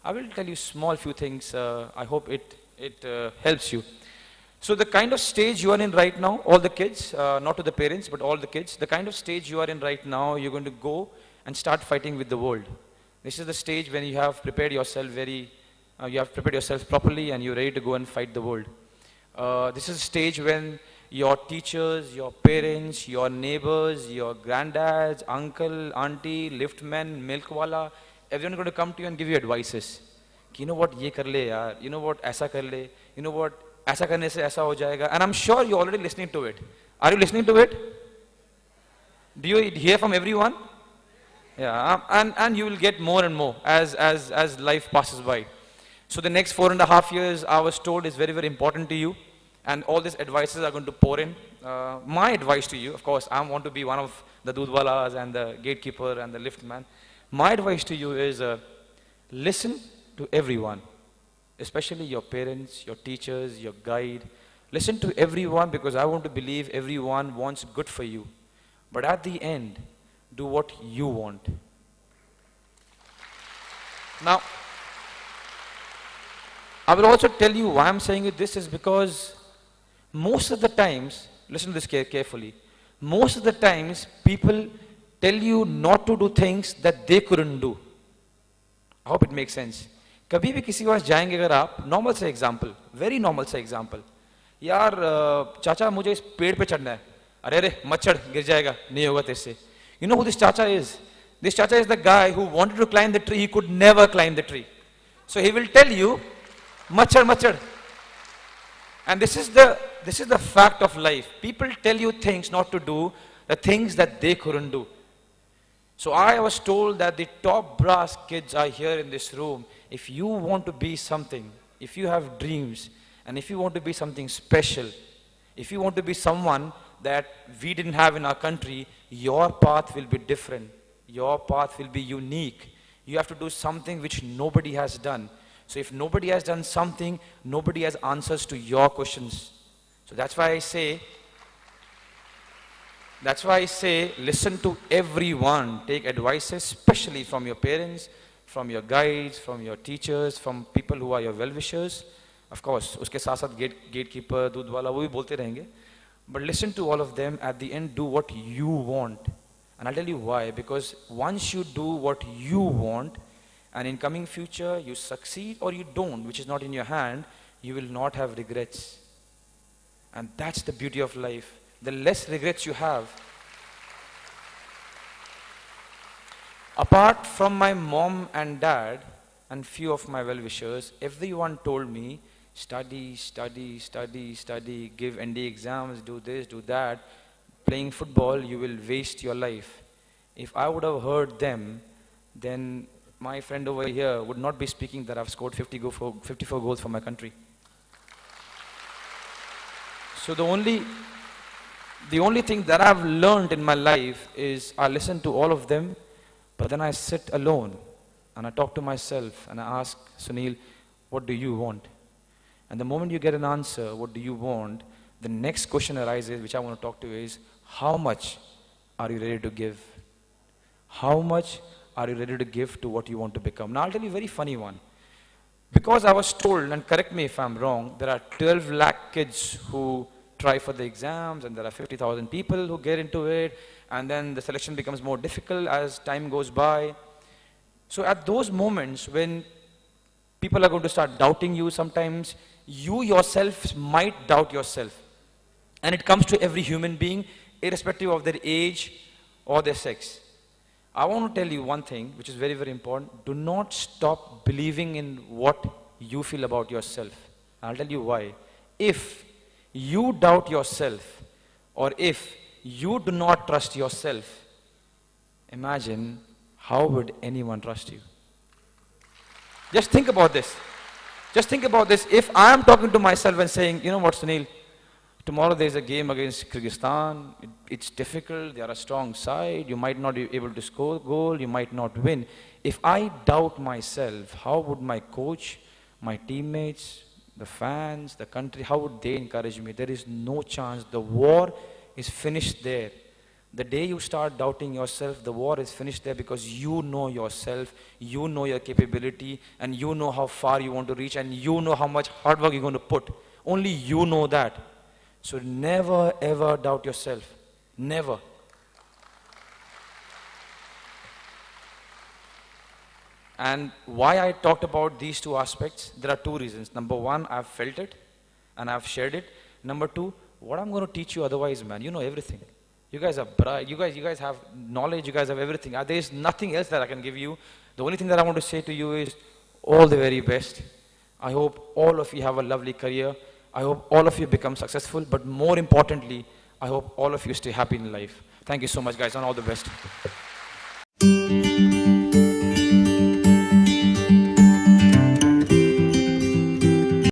I will tell you small few things. I hope it helps you. So the kind of stage you are in right now, all the kids, not to the parents, but all the kids, the kind of stage you are in right now, you're going to go and start fighting with the world. This is the stage when you have prepared yourself you have prepared yourself properly and you're ready to go and fight the world. This is a stage when your teachers, your parents, your neighbors, your granddads, uncle, auntie, liftman, milkwala, everyone is going to come to you and give you advices. You know what, ye kar le yaar. You know what, aisa kar le. You know what, aisa karne se aisa ho jayega. And I'm sure you're already listening to it. Are you listening to it? Do you hear from everyone? Yeah, and you will get more and more as life passes by. So the next 4.5 years, I was told, is very, very important to you. And all these advices are going to pour in. My advice to you, of course, I want to be one of the doodwalas and the gatekeeper and the liftman. My advice to you is listen to everyone, especially your parents, your teachers, your guide. Listen to everyone because I want to believe everyone wants good for you. But at the end, do what you want. Now, I will also tell you why I'm saying this is because most of the times, listen to this carefully, most of the times people tell you not to do things that they couldn't do. I hope it makes sense. कभी भी किसी के पास जाएंगे अगर आप, normal से example, very normal से example, यार चाचा मुझे इस पेड़ पे चढ़ना है, अरे अरे मत चढ़ गिर जाएगा, नहीं होगा तेरे से. You know who this chacha is? This chacha is the guy who wanted to climb the tree, he could never climb the tree. So he will tell you, machad, machad. And this is the fact of life. People tell you things not to do, the things that they couldn't do. So I was told that the top brass kids are here in this room. If you want to be something, if you have dreams, and if you want to be something special, if you want to be someone that we didn't have in our country, your path will be different. Your path will be unique. You have to do something which nobody has done. So if nobody has done something, nobody has answers to your questions. So that's why I say, listen to everyone. Take advices, especially from your parents, from your guides, from your teachers, from people who are your well-wishers. Of course, उसके साथ साथ gatekeeper, दूध वाला, वो भी बोलते रहेंगे. But listen to all of them. At the end, do what you want. And I'll tell you why. Because once you do what you want, and in coming future, you succeed or you don't, which is not in your hand, you will not have regrets. And that's the beauty of life. The less regrets you have. Apart from my mom and dad, and few of my well-wishers, everyone told me, study, study, study, study, give ND exams, do this, do that. Playing football, you will waste your life. If I would have heard them, then my friend over here would not be speaking that I've scored 54 goals for my country. So the only thing that I've learned in my life is I listen to all of them, but then I sit alone and I talk to myself and I ask, Sunil, what do you want? And the moment you get an answer, what do you want, the next question arises, which I want to talk to you, is how much are you ready to give? How much are you ready to give to what you want to become? Now I'll tell you a very funny one. Because I was told, and correct me if I'm wrong, there are 12 lakh kids who try for the exams and there are 50,000 people who get into it, and then the selection becomes more difficult as time goes by. So at those moments when people are going to start doubting you sometimes, you yourself might doubt yourself. And it comes to every human being, irrespective of their age or their sex. I want to tell you one thing, which is very, very important. Do not stop believing in what you feel about yourself. I'll tell you why. If you doubt yourself, or if you do not trust yourself, imagine how would anyone trust you? Just think about this. Just think about this. If I am talking to myself and saying, you know what, Sunil, tomorrow there's a game against Kyrgyzstan. It's difficult. They are a strong side. You might not be able to score a goal. You might not win. If I doubt myself, how would my coach, my teammates, the fans, the country, how would they encourage me? There is no chance. The war is finished there. The day you start doubting yourself, the war is finished there, because you know yourself, you know your capability, and you know how far you want to reach, and you know how much hard work you're going to put. Only you know that. So never ever doubt yourself. Never. And why I talked about these two aspects, there are two reasons. Number one, I've felt it and I've shared it. Number two, what I'm going to teach you otherwise, man, you know everything. You guys are bright, you guys have knowledge, you guys have everything. There is nothing else that I can give you. The only thing that I want to say to you is all the very best. I hope all of you have a lovely career. I hope all of you become successful, but more importantly, I hope all of you stay happy in life. Thank you so much, guys, and all the best.